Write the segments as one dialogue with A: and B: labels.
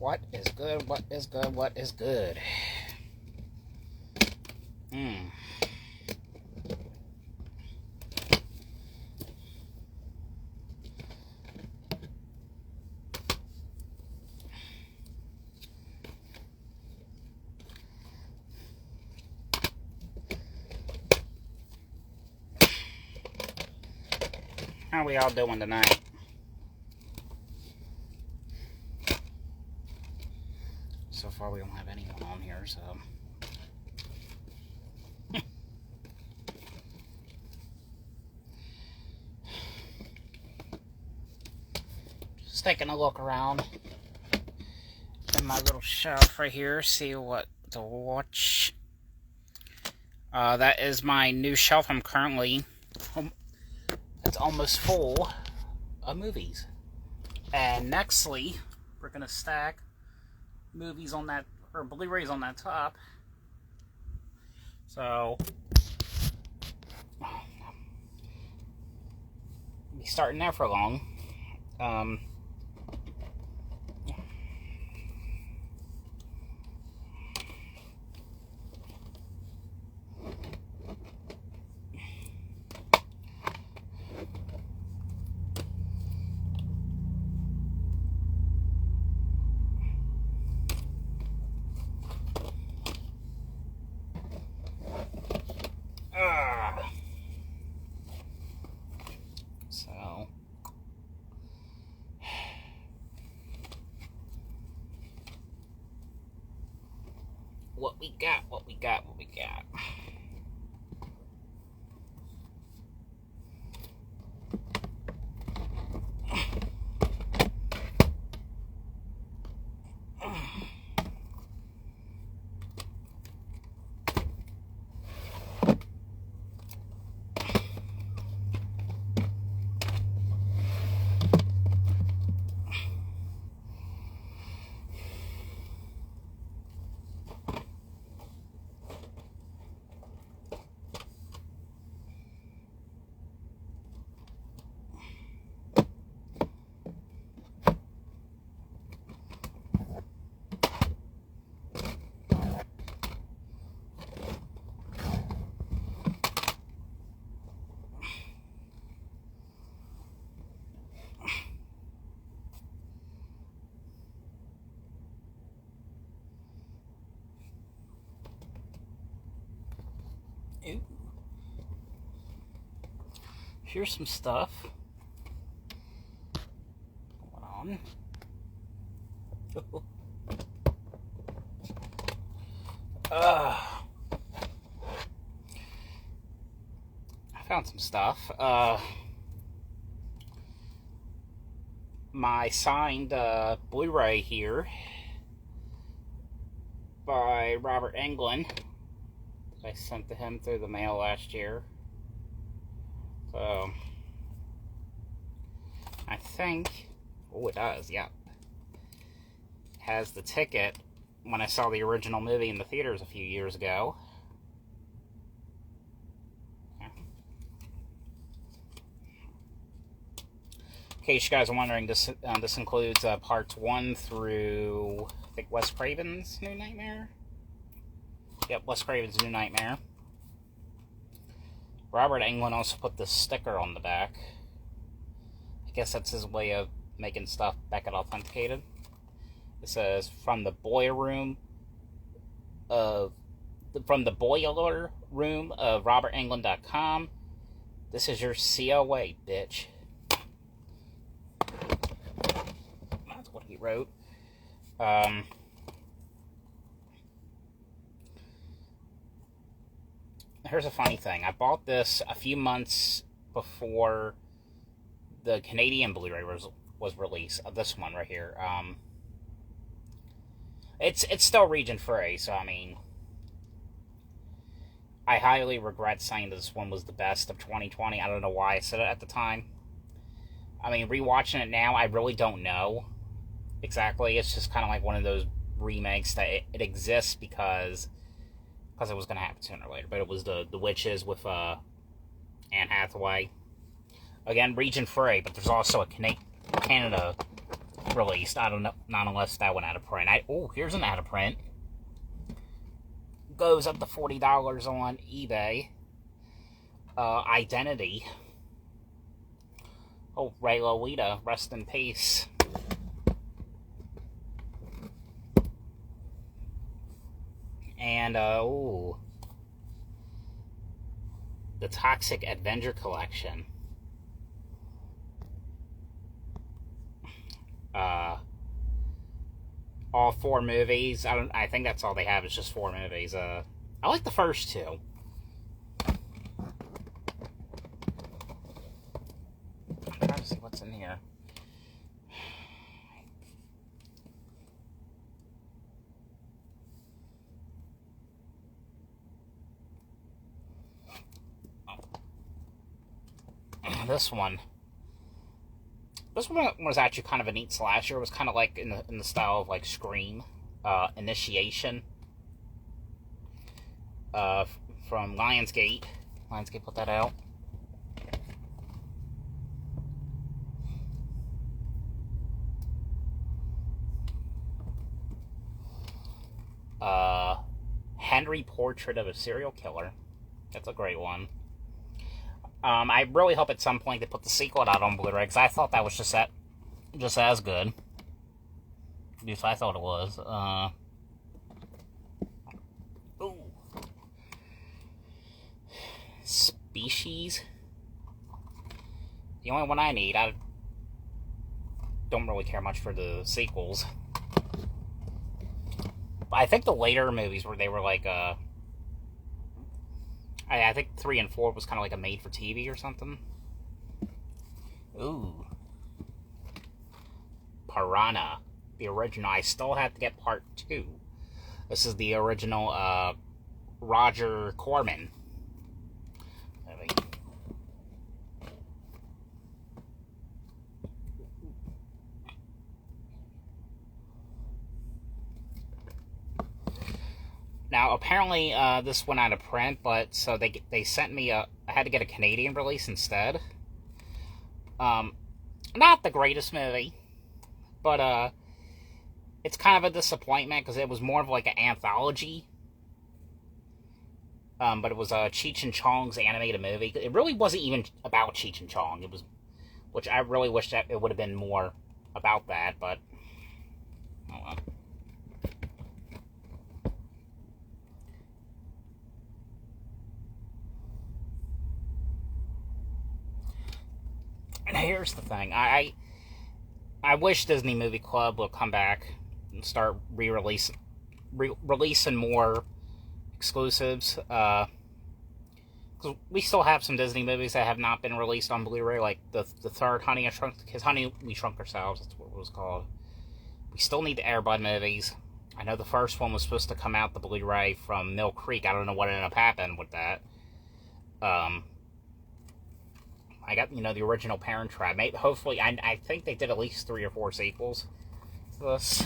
A: What is good? What is good? What is good? How are we all doing tonight? So far we don't have anyone on here, so... Just taking a look around in my little shelf right here, see what to watch. That is my new shelf. I'm currently... It's almost full of movies. And nextly, we're going to stack movies on that, or Blu-rays on that top. So, we'll be starting there for long. So, what we got? Ooh. Here's some stuff going on. I found some stuff. My signed Blu-ray here by Robert Englund. I sent to him through the mail last year. So, I think, oh, it does, yeah. Has the ticket when I saw the original movie in the theaters a few years ago. Yeah. In case you guys are wondering, this includes parts 1 through, I think, Wes Craven's New Nightmare. Yep, Wes Craven's New Nightmare. Robert Englund also put the sticker on the back. I guess that's his way of making stuff Beckett authenticated. It says, from the boiler room of RobertEnglund.com. This is your COA, bitch. That's what he wrote. Here's a funny thing. I bought this a few months before the Canadian Blu-ray was released. This one right here. It's still region free, so I mean, I highly regret saying this one was the best of 2020. I don't know why I said it at the time. I mean, rewatching it now, I really don't know exactly. It's just kind of like one of those remakes that it exists because it was going to happen sooner or later. But it was the Witches with Anne Hathaway. Again, region free, but there's also a Canada released. I don't know, not unless that went out of print. Oh, here's an out of print. Goes up to $40 on eBay. Identity. Oh, Ray Lolita, rest in peace. And, ooh. The Toxic Avenger Collection. All 4 movies. I think that's all they have. It's just 4 movies. I like the first 2. I'm trying to see what's in here. This one was actually kind of a neat slasher. It was kind of like in the style of like Scream, Initiation, from Lionsgate. Lionsgate put that out. Henry, Portrait of a Serial Killer. That's a great one. I really hope at some point they put the sequel out on Blu-ray, because I thought that was just as good. At least I thought it was. Ooh. Species. The only one I need. I don't really care much for the sequels. But I think the later movies where they were like, I think 3 and 4 was kind of like a made-for-TV or something. Ooh. Piranha. The original. I still have to get part 2. This is the original, Roger Corman movie. Now, apparently, this went out of print, but so they sent me I had to get a Canadian release instead. Not the greatest movie, but it's kind of a disappointment because it was more of like an anthology. But it was Cheech and Chong's animated movie. It really wasn't even about Cheech and Chong. It was, which I really wish that it would have been more about that, but oh well. And here's the thing, I wish Disney Movie Club will come back and start releasing more exclusives. Because we still have some Disney movies that have not been released on Blu-ray, like the third Honey, We Shrunk Ourselves. That's what it was called. We still need the Air Bud movies. I know the first one was supposed to come out the Blu-ray from Mill Creek. I don't know what ended up happening with that. I got, the original Parent Trap. Hopefully, I think they did at least 3 or 4 sequels to this.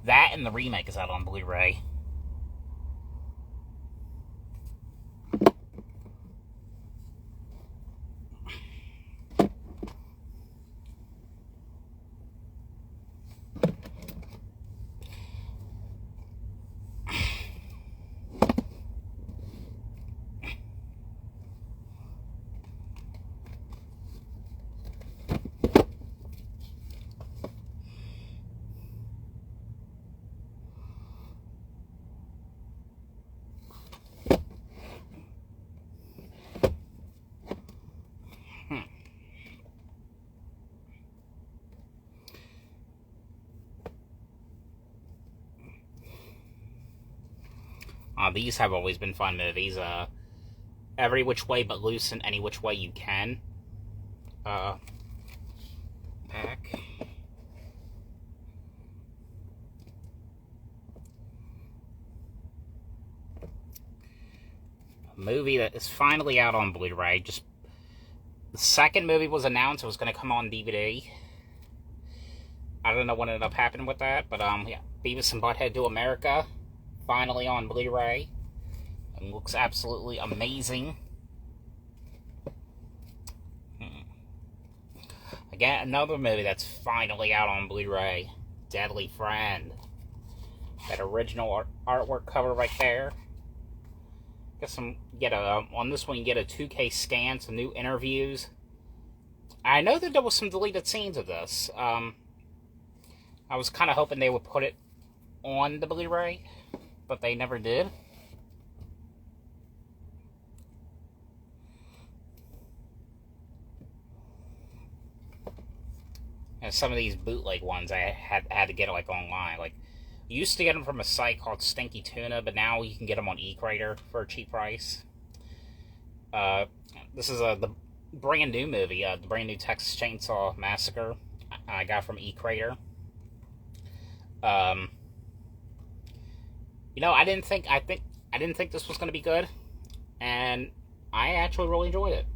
A: That and the remake is out on Blu-ray. These have always been fun movies. Every Which Way But Loose and Any Which Way You Can. Pack. A movie that is finally out on Blu-ray. The second movie was announced. It was going to come on DVD. I don't know what ended up happening with that, but yeah, Beavis and Butthead Do America. Finally on Blu-ray, and looks absolutely amazing. I again, another movie that's finally out on Blu-ray. Deadly Friend. That original artwork cover right there. On this one you get a 2K scan, some new interviews. I know that there was some deleted scenes of this. I was kind of hoping they would put it on the Blu-ray, but they never did. And some of these bootleg ones I had to get like online. Like, you used to get them from a site called Stinky Tuna, but now you can get them on eCrater for a cheap price. This is the brand new movie, the brand new Texas Chainsaw Massacre. I got from eCrater. I didn't think this was going to be good, and I actually really enjoyed it.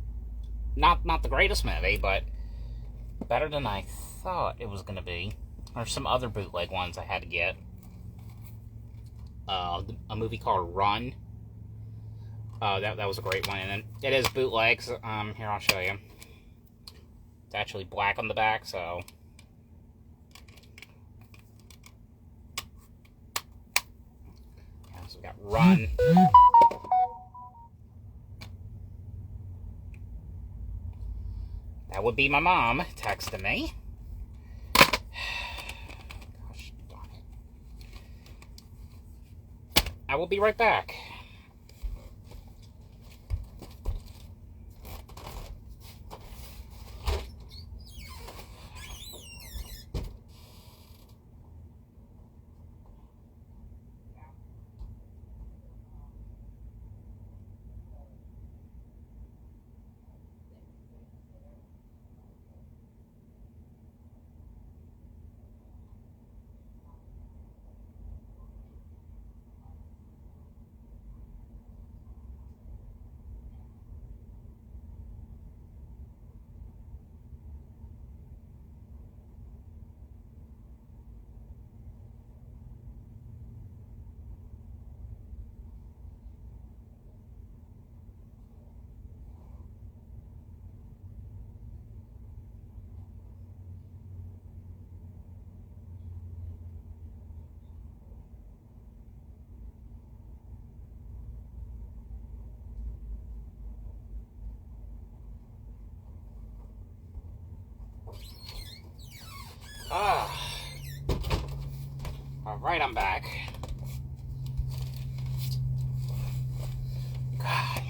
A: Not the greatest movie, but better than I thought it was going to be. There's some other bootleg ones I had to get. A movie called Run. That was a great one, and then it is bootlegs. Here, I'll show you. It's actually black on the back, so. So we got Run. That would be my mom texting me. Gosh darn it. I will be right back. Alright, I'm back. God.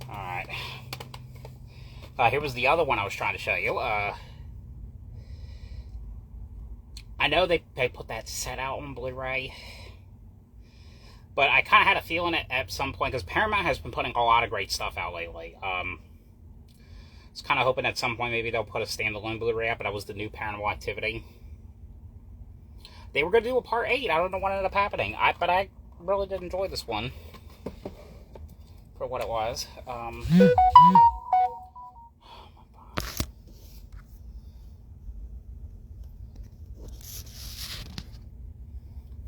A: Alright. Here was the other one I was trying to show you. I know they put that set out on Blu-ray, but I kind of had a feeling at some point, because Paramount has been putting a lot of great stuff out lately. I was kind of hoping at some point maybe they'll put a standalone Blu-ray out, but that was the new Paranormal Activity. They were going to do a part 8. I don't know what ended up happening. But I really did enjoy this one for what it was. Oh my God.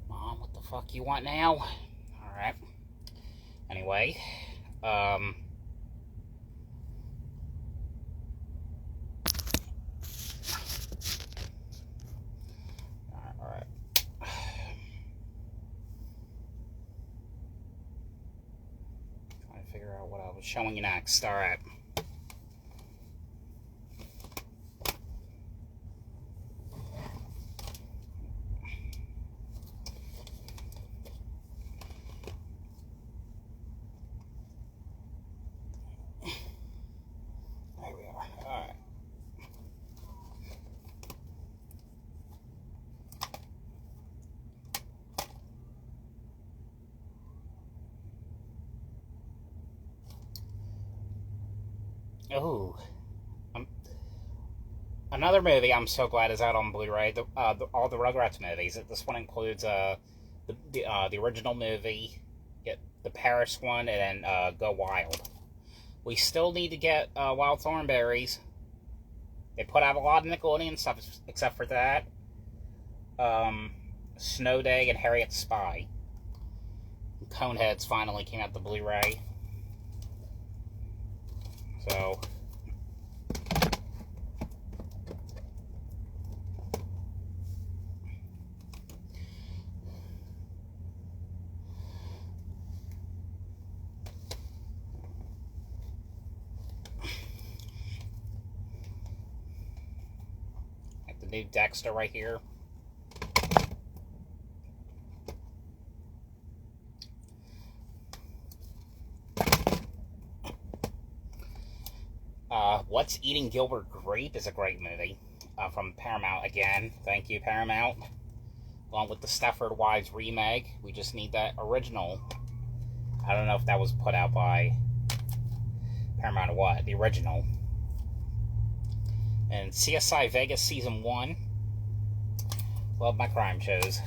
A: Mom, what the fuck you want now? Alright. Anyway. Figure out what I was showing you next. Alright. There we are. Alright. Oh, another movie I'm so glad is out on Blu-ray. All the Rugrats movies. This one includes the original movie, the Paris one, and then Go Wild. We still need to get Wild Thornberrys. They put out a lot of Nickelodeon stuff except for that. Snow Day and Harriet the Spy. Coneheads finally came out the Blu-ray. So, new Dexter right here. What's Eating Gilbert Grape is a great movie from Paramount again. Thank you, Paramount. Along with the Stepford Wives remake. We just need that original. I don't know if that was put out by Paramount or what. The original. And CSI Vegas Season 1. Love my crime shows.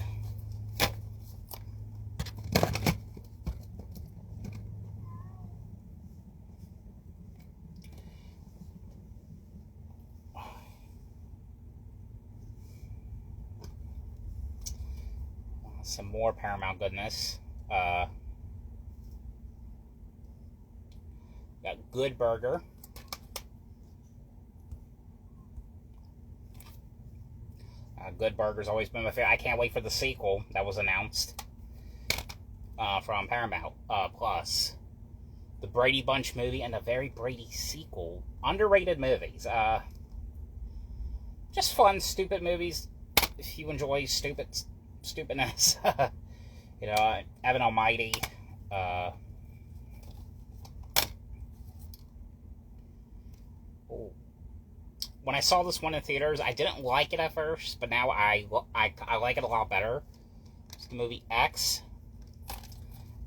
A: Some more Paramount goodness. Got Good Burger. Good Burger's always been my favorite. I can't wait for the sequel that was announced from Paramount Plus. The Brady Bunch movie and a Very Brady sequel. Underrated movies. Just fun, stupid movies. If you enjoy stupidness. You know, Evan Almighty. When I saw this one in theaters, I didn't like it at first, but now I like it a lot better. It's the movie X.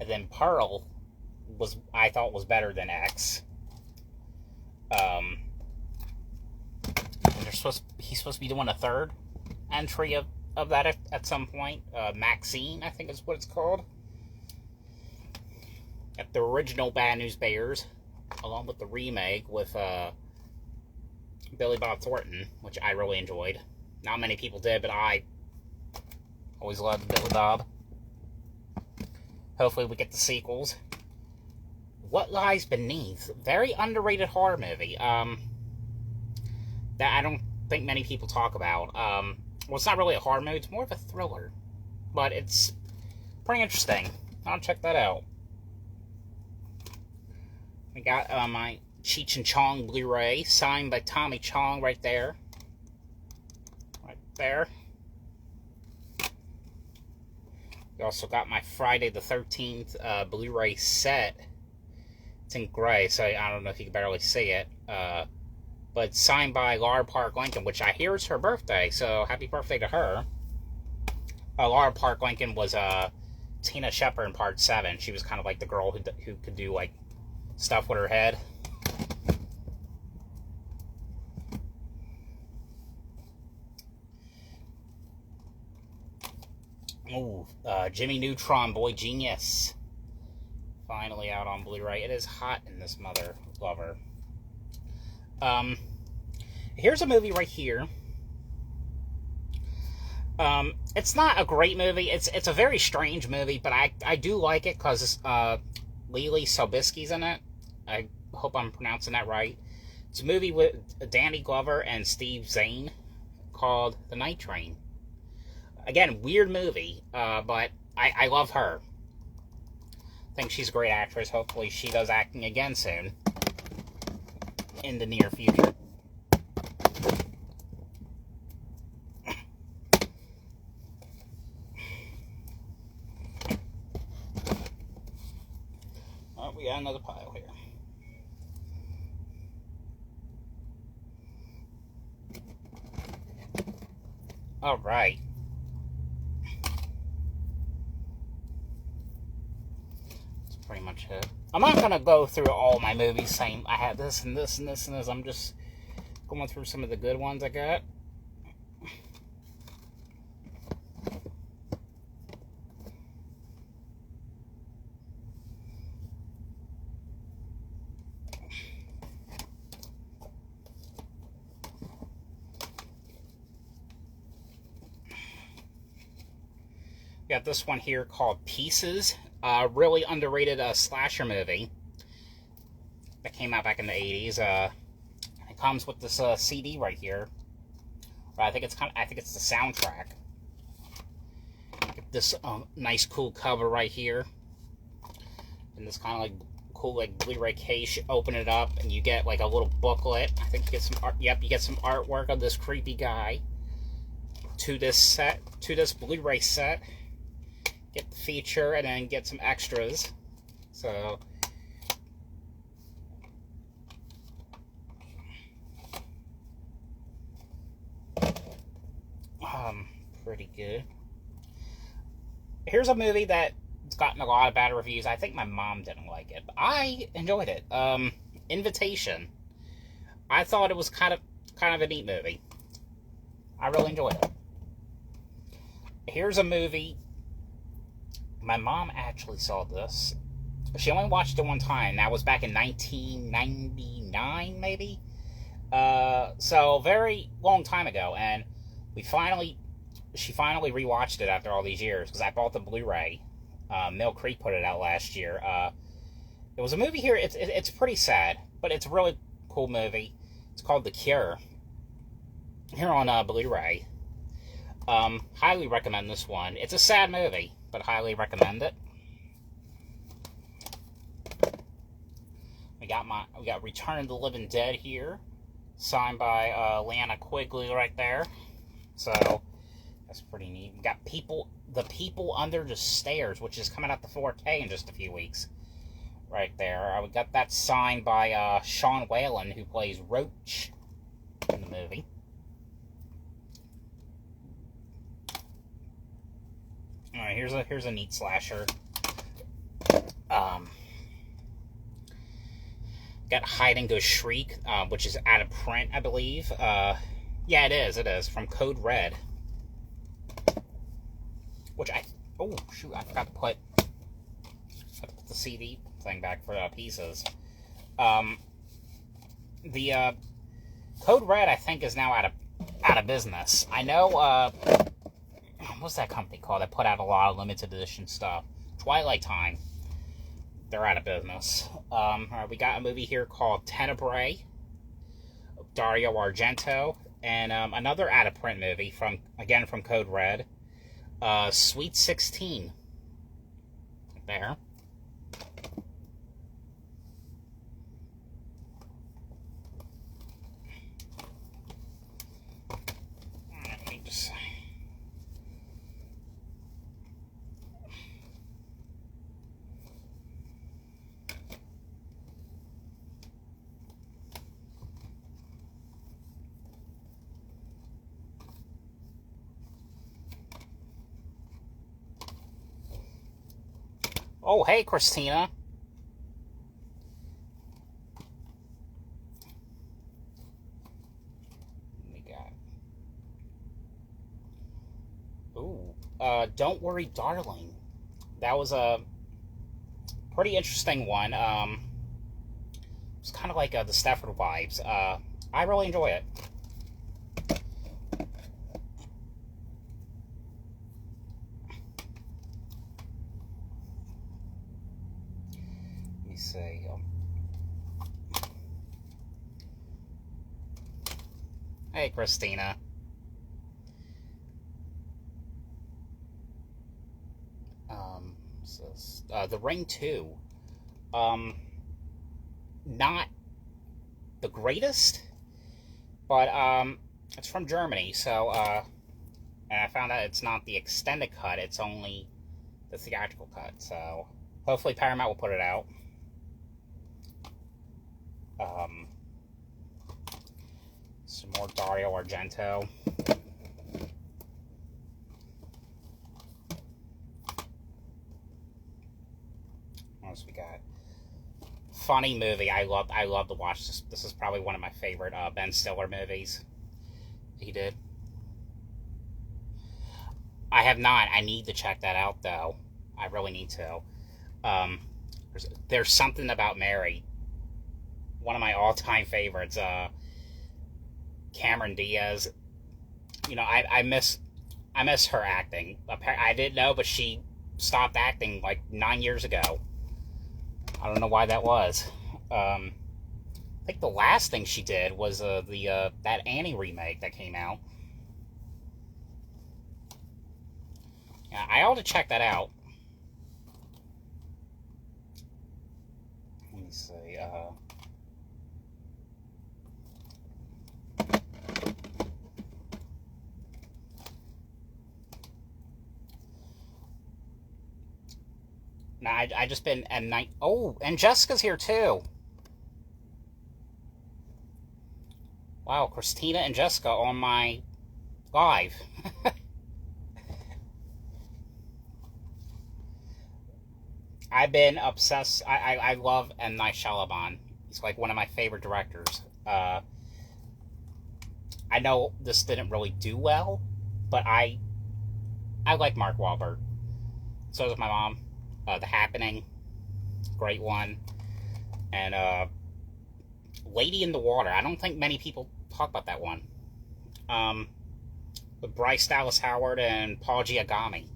A: And then Pearl I thought was better than X. And he's supposed to be doing a third entry of that at some point. Maxine, I think is what it's called. At the original Bad News Bears, along with the remake with Billy Bob Thornton, which I really enjoyed. Not many people did, but I always loved Billy Bob. Hopefully we get the sequels. What Lies Beneath? Very underrated horror movie. That I don't think many people talk about. Well, it's not really a horror movie, it's more of a thriller. But it's pretty interesting. I'll check that out. We got my Cheech and Chong Blu-ray, signed by Tommy Chong right there. Right there. We also got my Friday the 13th Blu-ray set. It's in gray, so I don't know if you can barely see it. But signed by Lara Park Lincoln, which I hear is her birthday, so happy birthday to her. Lara Park Lincoln was Tina Shepard in Part 7. She was kind of like the girl who could do like stuff with her head. Ooh, Jimmy Neutron, Boy Genius. Finally out on Blu-ray. It is hot in this mother lover. Here's a movie right here. It's not a great movie. It's a very strange movie, but I do like it because Leelee Sobieski's in it. I hope I'm pronouncing that right. It's a movie with Danny Glover and Steve Zahn called The Night Train. Again, weird movie, but I love her. I think she's a great actress. Hopefully she does acting again soon. In the near future. Oh, we got another pile here. All right. That's pretty much it. I'm not going to go through all my movies saying I have this and this and this and this. I'm just going through some of the good ones I got. Got this one here called Pieces. Really underrated slasher movie that came out back in the 80s. It comes with this CD right here. I think it's the soundtrack. Get this nice cool cover right here, and this kind of like cool like Blu-ray case. You open it up and you get like a little booklet. I think you get some art. Yep, you get some artwork of this creepy guy. to this Blu-ray set. Get the feature and then get some extras. So pretty good. Here's a movie that's gotten a lot of bad reviews. I think my mom didn't like it, but I enjoyed it. Invitation. I thought it was kind of a neat movie. I really enjoyed it. Here's a movie. My mom actually saw this. She only watched it one time. That was back in 1999, maybe. So very long time ago, and she finally rewatched it after all these years because I bought the Blu-ray. Mill Creek put it out last year. It was a movie here. It's pretty sad, but it's a really cool movie. It's called The Cure. Here on Blu-ray. Highly recommend this one. It's a sad movie, but highly recommend it. We got Return of the Living Dead here, signed by Liana Quigley right there. So that's pretty neat. We got The People Under the Stairs, which is coming out to 4K in just a few weeks. Right there. We got that signed by Sean Whalen, who plays Roach in the movie. Alright, here's a neat slasher. Got Hide and Go Shriek, which is out of print, I believe. Yeah, it is, from Code Red. Which oh, shoot, I forgot to put the CD thing back for pieces. The Code Red, I think, is now out of business. I know, what's that company called that put out a lot of limited edition stuff? Twilight Time. They're out of business. Alright, we got a movie here called Tenebrae, Dario Argento, and another out-of-print movie from Code Red, Sweet 16. There. Let me just... Oh, hey, Christina. We got... Ooh, Don't Worry, Darling. That was a pretty interesting one. It's kind of like the Stepford Wives. I really enjoy it. Say, hey, Christina. The Ring 2. Not the greatest, but it's from Germany, so and I found out it's not the extended cut, it's only the theatrical cut, so hopefully Paramount will put it out. Some more Dario Argento. What else we got? Funny movie. I love to watch this. This is probably one of my favorite Ben Stiller movies he did. I have not. I need to check that out, though. I really need to. There's Something About Mary. One of my all-time favorites. Cameron Diaz. You know, I miss her acting. I didn't know, but she stopped acting like 9 years ago. I don't know why that was. I think the last thing she did was that Annie remake that came out. Yeah, I ought to check that out. Let me see. I just been M Night. Oh, and Jessica's here too. Wow, Christina and Jessica on my live. I've been obsessed. I love M. Night Shyamalan. He's like one of my favorite directors. I know this didn't really do well, but I like Mark Wahlberg. So does my mom. The Happening, great one. And Lady in the Water. I don't think many people talk about that one. With Bryce Dallas Howard and Paul Giamatti.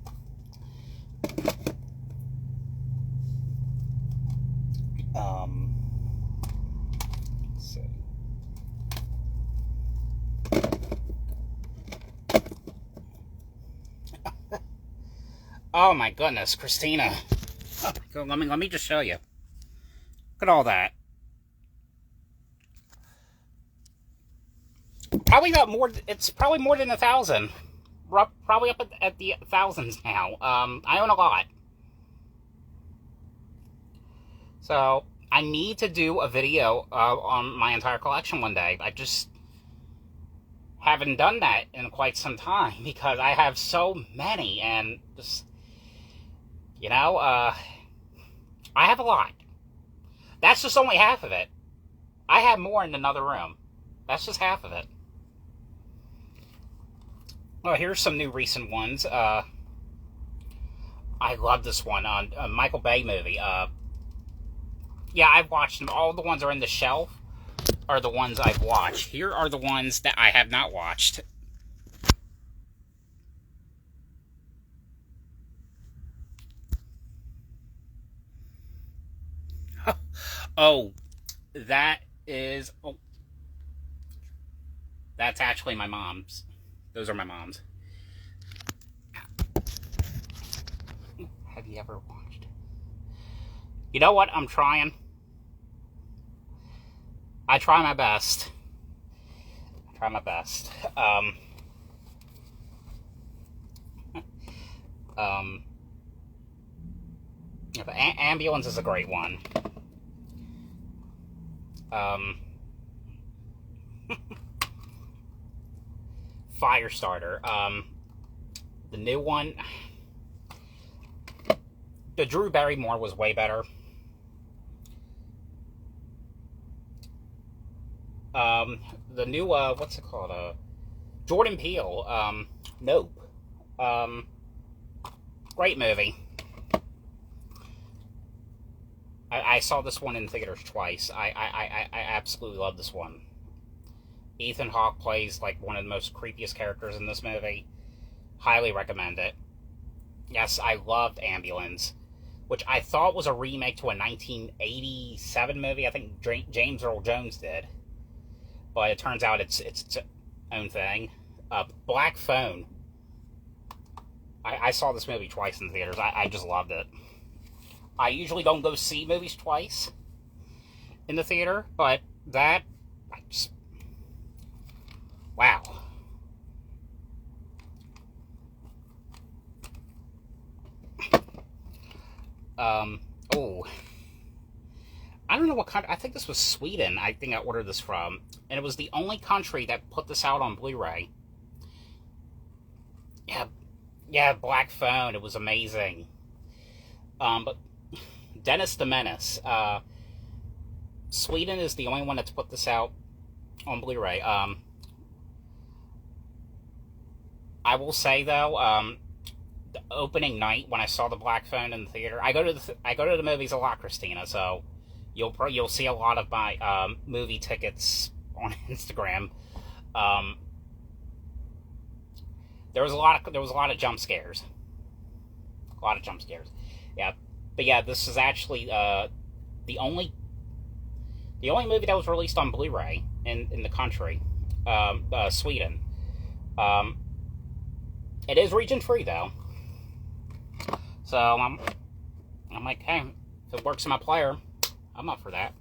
A: Let's see. Oh my goodness, Christina. Oh, let me just show you. Look at all that. Probably about more. It's probably more than 1,000. Probably up at the thousands now. I own a lot. So, I need to do a video on my entire collection one day. I just haven't done that in quite some time because I have so many and just, I have a lot. That's just only half of it. I have more in another room. That's just half of it. Well, here's some new recent ones. I love this one on a Michael Bay movie. Yeah, I've watched them. All the ones that are in the shelf are the ones I've watched. Here are the ones that I have not watched. Oh, that is... Oh, that's actually my mom's. Those are my mom's. Have you ever watched? You know what? I'm trying. I try my best. I try my best. Yeah, but Ambulance is a great one. Firestarter. The new one, the Drew Barrymore was way better. The new, what's it called? Jordan Peele, Nope. Great movie. I saw this one in theaters twice. I absolutely love this one. Ethan Hawke plays like one of the most creepiest characters in this movie. Highly recommend it. Yes, I loved Ambulance, which I thought was a remake to a 1987 movie. I think James Earl Jones did, but it turns out it's its own thing. Black Phone. I saw this movie twice in the theaters. I just loved it. I usually don't go see movies twice in the theater, but that, I just, wow. Oh, I don't know what country. I think this was Sweden. I think I ordered this from, and it was the only country that put this out on Blu-ray. Yeah, Black Phone. It was amazing. But Dennis the Menace. Sweden is the only one that's put this out on Blu-ray. I will say though, the opening night when I saw the Black Phone in the theater, I go to the movies a lot, Christina. So you'll see a lot of my movie tickets on Instagram. There was a lot of jump scares. A lot of jump scares. Yeah, but yeah, this is actually the only movie that was released on Blu-ray in the country, Sweden. It is region free though, so I'm like, hey, if it works in my player, I'm up for that.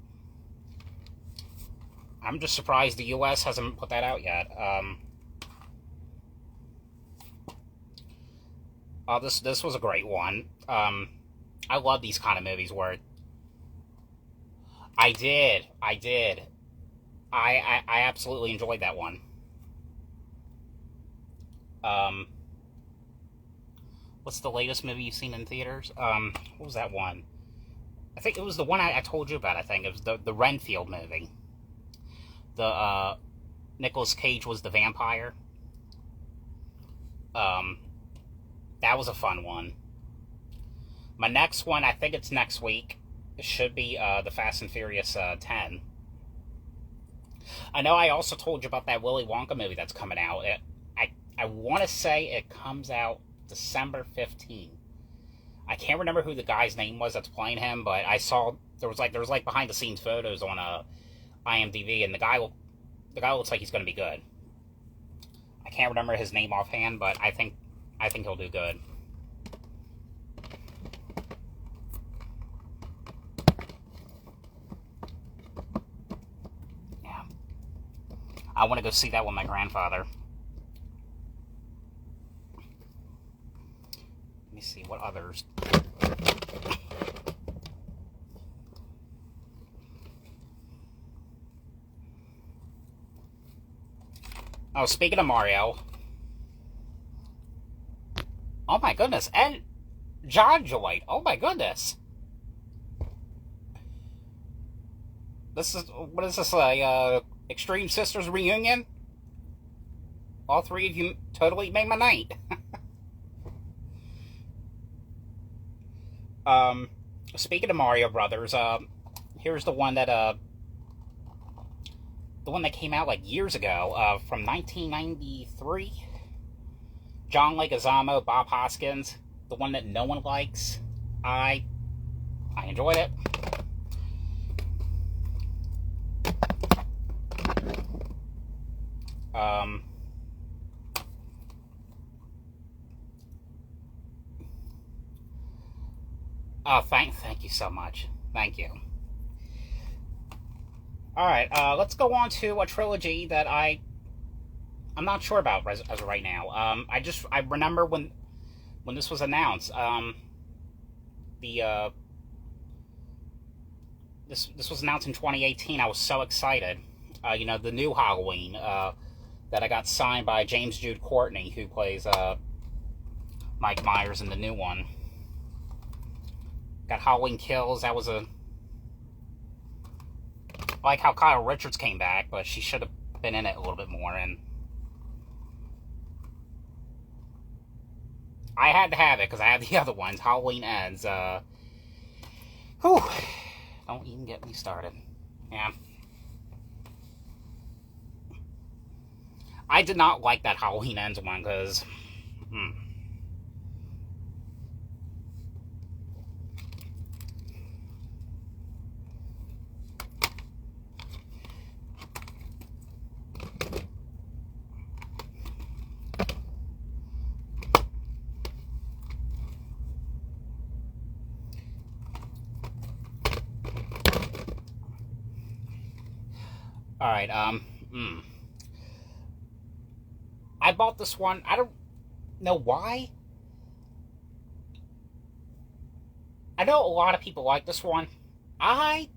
A: I'm just surprised the U.S. hasn't put that out yet. This was a great one. I love these kind of movies where I did. I absolutely enjoyed that one. Um, what's the latest movie you've seen in theaters? What was that one? I think it was the one I told you about. I think it was the Renfield movie. The Nicolas Cage was the vampire. Um, that was a fun one. My next one, I think it's next week. It should be the Fast and Furious 10. I know I also told you about that Willy Wonka movie that's coming out. I want to say it comes out December 15th. I can't remember who the guy's name was that's playing him, but I saw there was like behind the scenes photos on IMDb, and the guy looks like he's going to be good. I can't remember his name offhand, but I think he'll do good. Yeah, I want to go see that with my grandfather. Let me see what others. Oh, speaking of Mario, oh my goodness, and John Joy, oh my goodness. What is this, Extreme Sisters reunion? All three of you totally made my night. Speaking of Mario Brothers, here's the one that came out like years ago, from 1993. John Leguizamo, Bob Hoskins, the one that no one likes. I enjoyed it. Oh, thank you so much. Thank you. All right, let's go on to a trilogy that I'm not sure about as of right now. I remember when this was announced. The this was announced in 2018. I was so excited. The new Halloween that I got signed by James Jude Courtney, who plays Mike Myers in the new one. Got Halloween Kills. That was I like how Kyle Richards came back, but she should have been in it a little bit more. And I had to have it because I have the other ones. Halloween Ends. Whew. Don't even get me started. Yeah. I did not like that Halloween Ends one because... Alright, I bought this one. I don't know why. I know a lot of people like this one. Okay,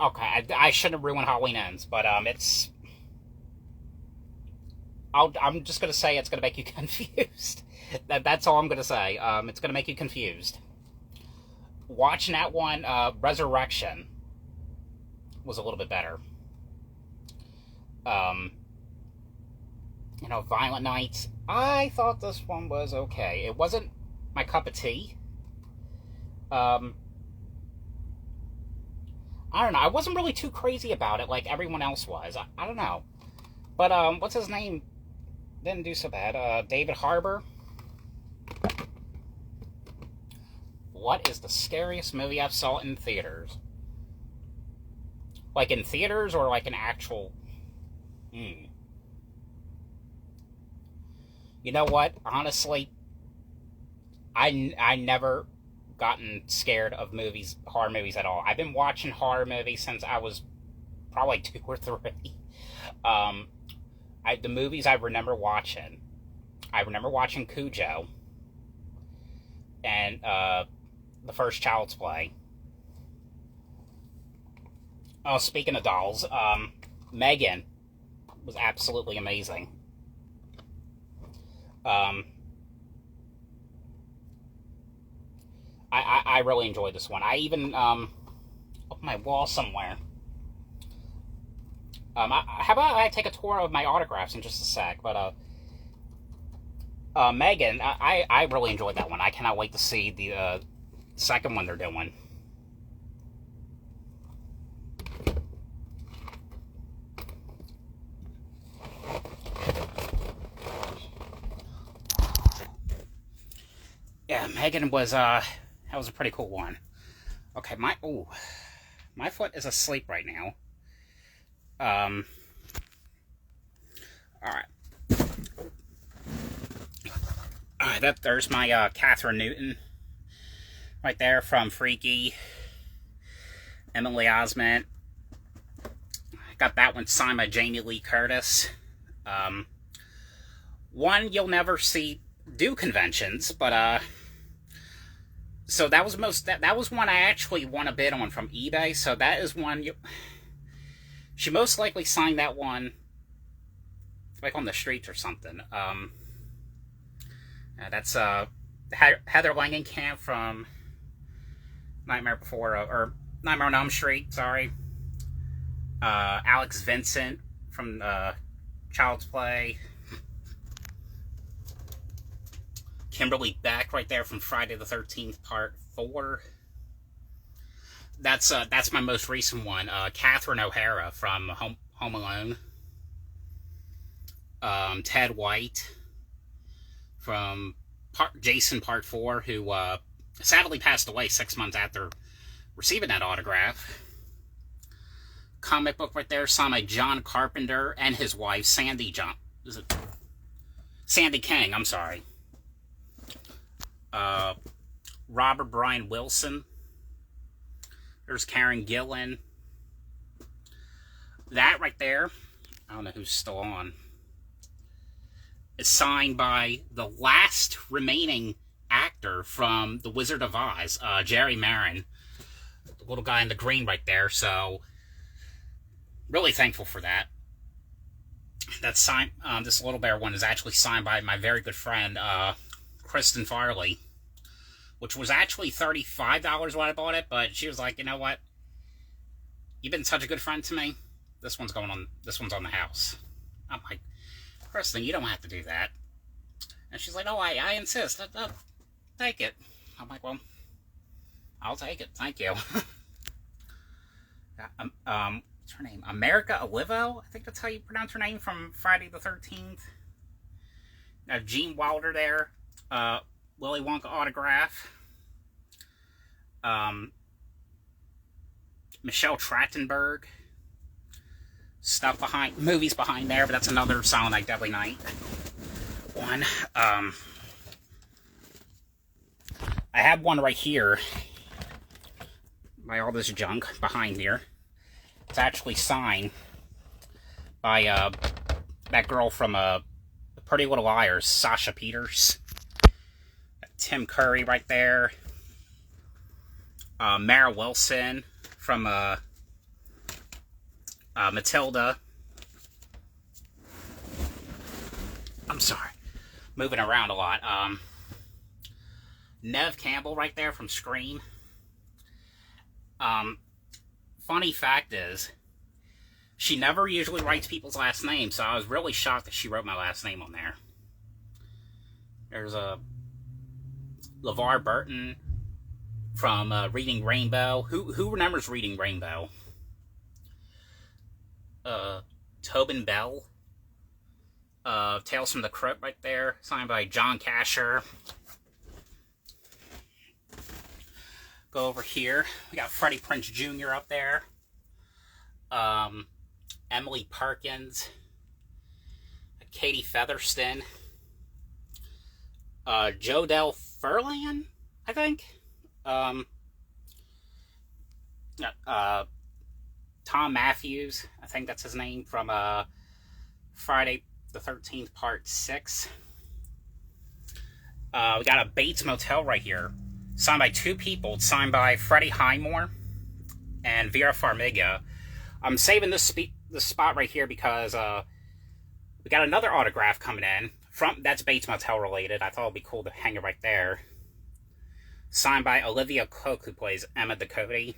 A: I shouldn't have ruined Halloween Ends, but, I'm just gonna say it's gonna make you confused. That's all I'm gonna say. It's gonna make you confused. Watching that one, Resurrection was a little bit better. Violent Night. I thought this one was okay. It wasn't my cup of tea. I don't know. I wasn't really too crazy about it like everyone else was. I don't know. But, what's his name? Didn't do so bad. David Harbour. What is the scariest movie I've saw in theaters? Like in theaters or like an actual... You know what? Honestly, I never gotten scared of horror movies at all. I've been watching horror movies since I was probably 2 or 3. The movies I remember watching Cujo. and the first Child's Play. Oh, speaking of dolls, Megan was absolutely amazing. I really enjoyed this one. I even up my wall somewhere. How about I take a tour of my autographs in just a sec? But Megan, I really enjoyed that one. I cannot wait to see the second one they're doing. Yeah, Megan was that was a pretty cool one. Okay, my foot is asleep right now. All right. There's my Catherine Newton right there from Freaky. Emily Osment. Got that one signed by Jamie Lee Curtis. One you'll never see do conventions, but so that was that was one I actually won a bid on from eBay. So that is one she most likely signed that one like on the streets or something. That's Heather Langenkamp from Nightmare on Elm Street. Sorry, Alex Vincent from Child's Play. Kimberly Beck right there from Friday the 13th Part 4. That's my most recent one. Catherine O'Hara from Home Alone. Ted White from Jason Part 4, who sadly passed away 6 months after receiving that autograph. Comic book right there, signed by John Carpenter and his wife, Sandy King, I'm sorry. Robert Brian Wilson. There's Karen Gillan. That right there, I don't know who's still on, is signed by the last remaining actor from The Wizard of Oz, Jerry Marin. The little guy in the green right there, so really thankful for that. That sign, this Little Bear one is actually signed by my very good friend, Kristen Farley, which was actually $35 when I bought it, but she was like, you know what? You've been such a good friend to me. This one's on the house. I'm like, Kristen, you don't have to do that. And she's like, no, I insist. I'll take it. I'm like, well, I'll take it. Thank you. What's her name? America Olivo? I think that's how you pronounce her name, from Friday the 13th. Gene Wilder there. Willy Wonka autograph. Michelle Trachtenberg. Movies behind there, but that's another Silent Night, Deadly Night one. I have one right here by all this junk behind here. It's actually signed by that girl from Pretty Little Liars, Sasha Peters. Tim Curry right there. Mara Wilson from Matilda. I'm sorry, moving around a lot. Neve Campbell right there from Scream. Funny fact is, she never usually writes people's last names, so I was really shocked that she wrote my last name on there. There's LeVar Burton from Reading Rainbow. Who remembers Reading Rainbow? Tobin Bell. Tales from the Crypt right there, signed by John Casher. Go over here. We got Freddie Prinze Jr. up there. Emily Perkins. Katie Featherston. Jodelle Furlan, I think. Tom Matthews, I think that's his name, from Friday the 13th Part 6. We got a Bates Motel right here, signed by two people. It's signed by Freddie Highmore and Vera Farmiga. I'm saving this spot right here because we got another autograph coming in. That's Bates Motel related. I thought it'd be cool to hang it right there. Signed by Olivia Cooke, who plays Emma Ducote.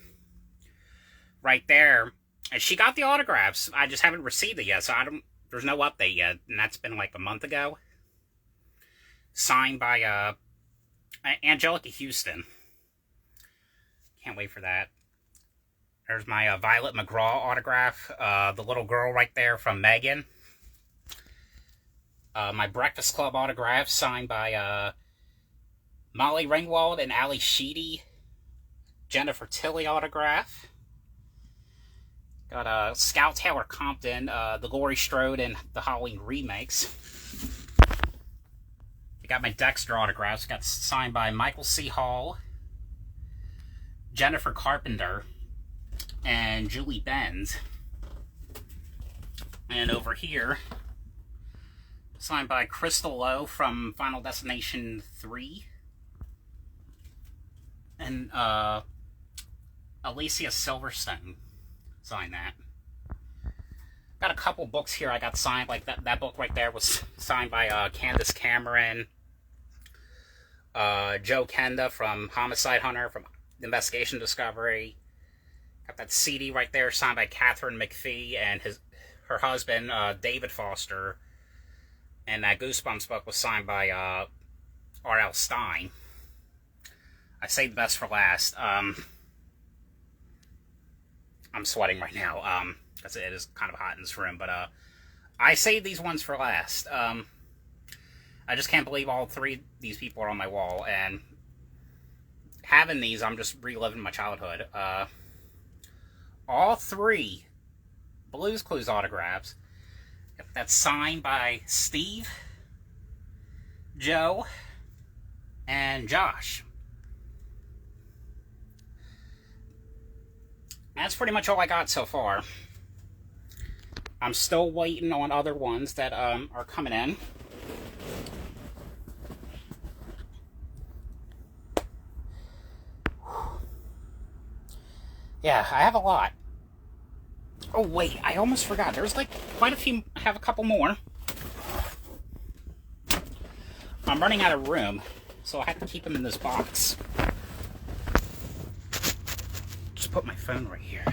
A: Right there. And she got the autographs. I just haven't received it yet, so there's no update yet. And that's been like a month ago. Signed by Angelica Houston. Can't wait for that. There's my Violet McGraw autograph. The little girl right there from Megan. My Breakfast Club autograph signed by Molly Ringwald and Ali Sheedy. Jennifer Tilly autograph. Got Scout Taylor Compton, the Laurie Strode and the Halloween remakes. I got my Dexter autographs. Got signed by Michael C. Hall, Jennifer Carpenter, and Julie Benz. And over here, signed by Crystal Lowe from Final Destination 3. And Alicia Silverstone signed that. Got a couple books here I got signed. Like that book right there was signed by Candace Cameron. Joe Kenda from Homicide Hunter from Investigation Discovery. Got that CD right there signed by Catherine McPhee and her husband, David Foster. And that Goosebumps book was signed by R.L. Stein. I saved the best for last. I'm sweating right now, because it is kind of hot in this room, but I saved these ones for last. I just can't believe all three of these people are on my wall, and having these, I'm just reliving my childhood. All three Blue's Clues autographs, that's signed by Steve, Joe, and Josh. That's pretty much all I got so far. I'm still waiting on other ones that are coming in. Yeah, I have a lot. Oh wait, I almost forgot. There's like quite a few. I have a couple more. I'm running out of room, so I have to keep them in this box. Just put my phone right here.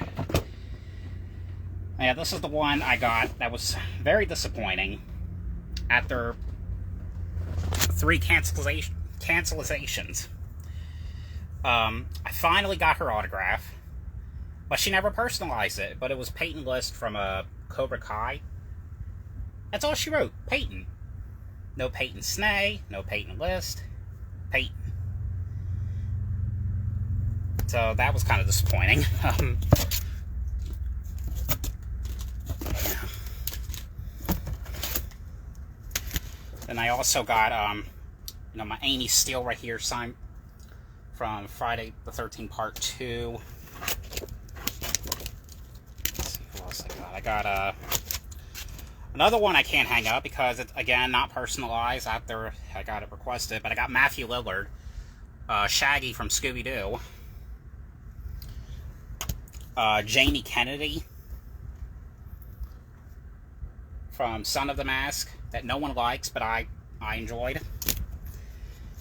A: Yeah, this is the one I got that was very disappointing. After 3 cancelizations. I finally got her autograph, but she never personalized it. But it was Peyton List from Cobra Kai. That's all she wrote, Peyton. No Peyton Snay, no Peyton List, Peyton. So that was kind of disappointing. Then I also got, my Amy Steele right here, signed from Friday the 13th Part 2. Let's see what else I got. I got another one I can't hang up because it's, again, not personalized after I got it requested. But I got Matthew Lillard, Shaggy from Scooby-Doo. Jamie Kennedy from Son of the Mask, that no one likes, but I enjoyed.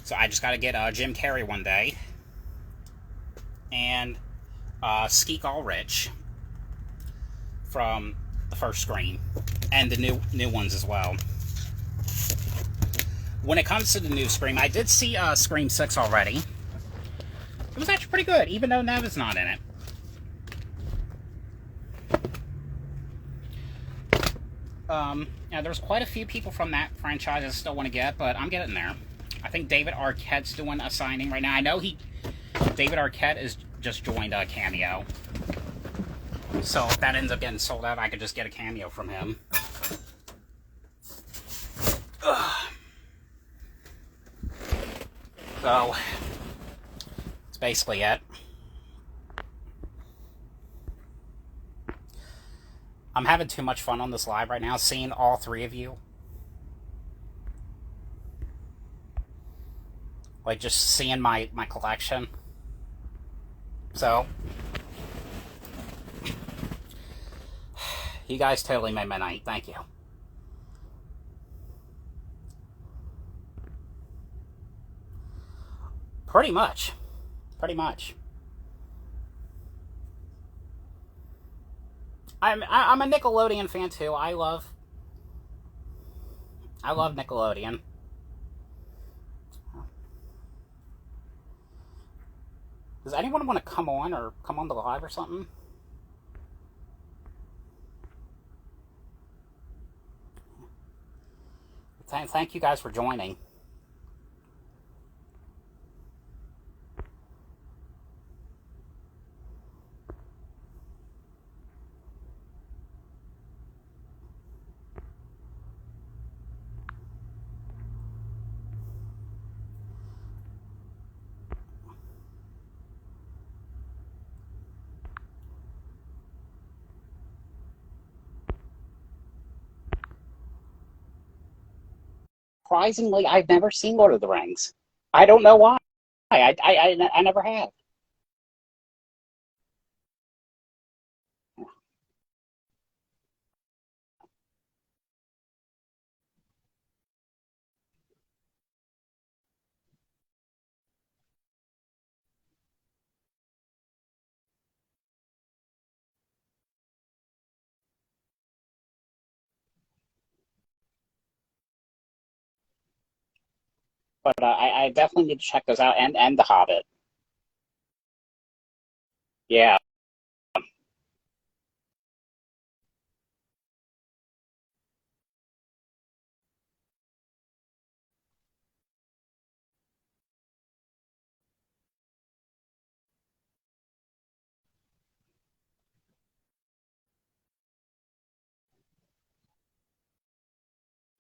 A: So I just got to get Jim Carrey one day. And Skeet Ulrich from the first Scream. And the new ones as well. When it comes to the new Scream, I did see Scream 6 already. It was actually pretty good, even though Nev is not in it. Yeah, there's quite a few people from that franchise I still want to get, but I'm getting there. I think David Arquette's doing a signing right now. I know David Arquette is just joined a Cameo. So if that ends up getting sold out, I could just get a cameo from him. So, that's basically it. I'm having too much fun on this live right now, seeing all three of you. like just seeing my collection. So you guys totally made my night. Thank you. Pretty much. Pretty much. I'm a Nickelodeon fan too. I love Nickelodeon. Does anyone want to come on or come on the live or something? Thank you guys for joining. Surprisingly, I've never seen Lord of the Rings. I don't know why. I never have. But I definitely need to check those out and The Hobbit. Yeah.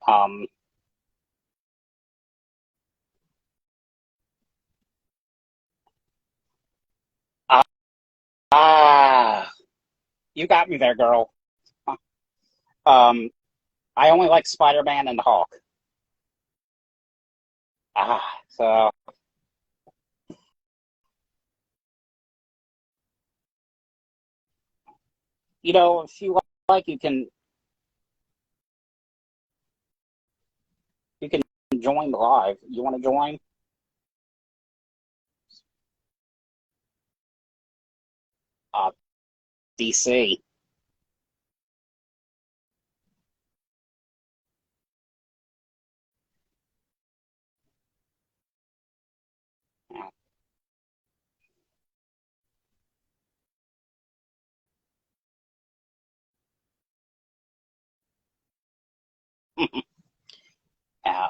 A: Um. Ah. You got me there, girl. Um. I only like Spider-Man and the Hulk. So if you like, you can join the live. You want to join? Uh, DC. Yeah,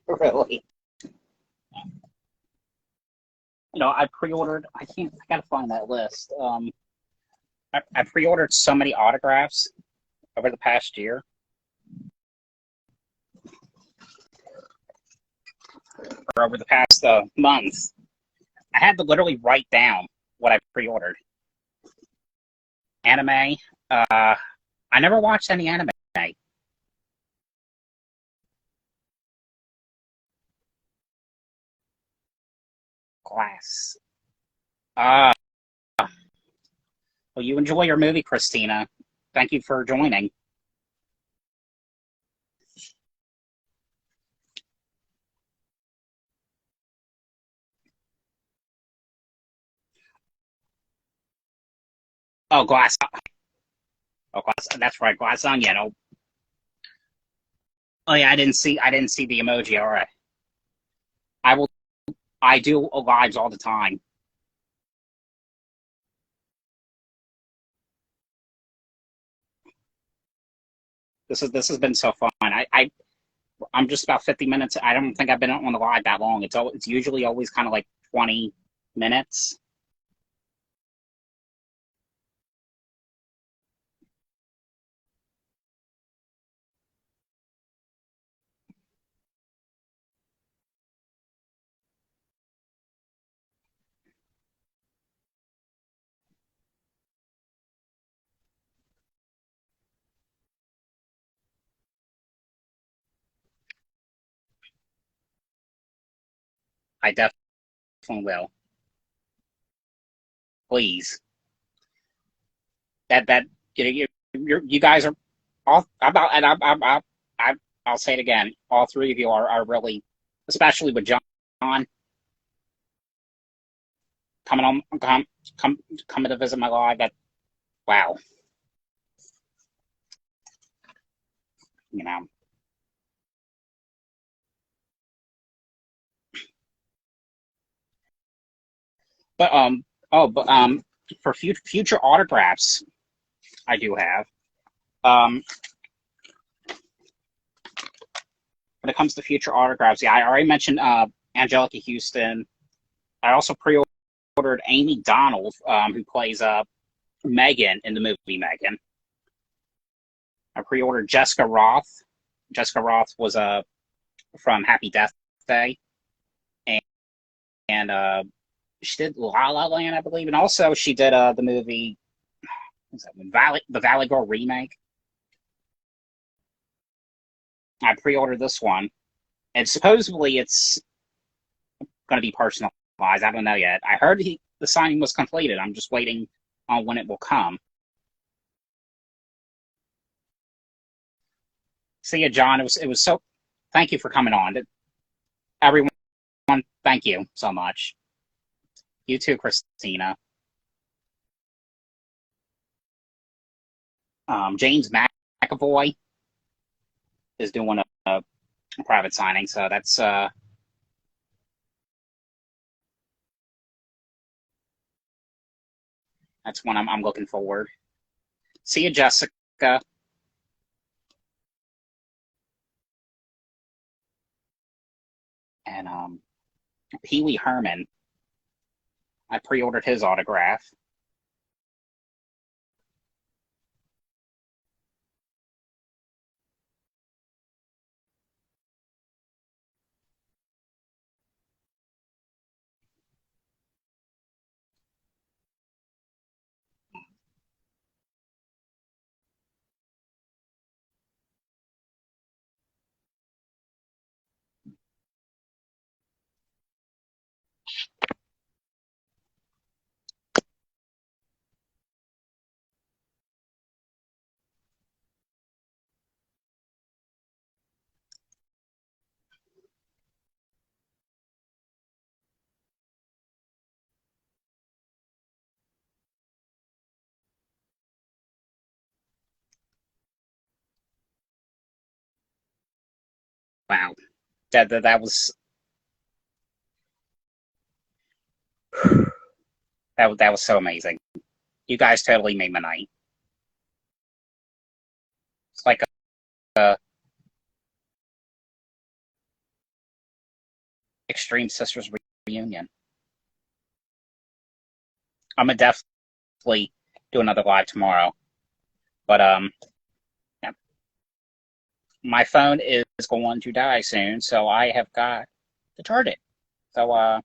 A: really. I pre-ordered. I can't. I gotta find that list. I pre-ordered so many autographs over the past year, or over the past months. I had to literally write down what I pre-ordered. Anime. I never watched any anime. Glass. Uh, well, you enjoy your movie, Christina. Thank you for joining. Oh, Glass. Oh, Glass. That's right, Glass Onion. Oh yeah, I didn't see the emoji. All right. I will. I do lives all the time. This has been so fun. I'm just about 50 minutes. I don't think I've been on the live that long. It's usually always kind of like 20 minutes. I definitely will. Please. That you guys are all about, and I I'll say it again. All three of you are really, especially with John coming on, come coming to visit my live. That wow, you know. But for future autographs, I do have. Um, when it comes to future autographs, yeah, I already mentioned Angelica Houston. I also pre-ordered Amy Donald, who plays Megan in the movie Megan. I pre-ordered Jessica Roth. Jessica Roth was from Happy Death Day, and, and she did La La Land, I believe, and also she did the movie, what's that, the Valley Girl remake. I pre-ordered this one, and supposedly it's going to be personalized. I don't know yet. I heard the signing was completed. I'm just waiting on when it will come. See you, John. It was so. Thank you for coming on. Everyone, thank you so much. You too, Christina. James McAvoy is doing a private signing, so that's one I'm looking forward. See you, Jessica, and Pee Wee Herman. I pre-ordered his autograph. Wow, that was that was so amazing. You guys totally made my night. It's like a Extreme Sisters reunion. I'm gonna definitely do another live tomorrow, but yeah, my phone is going to die soon, so I have got to charge it. So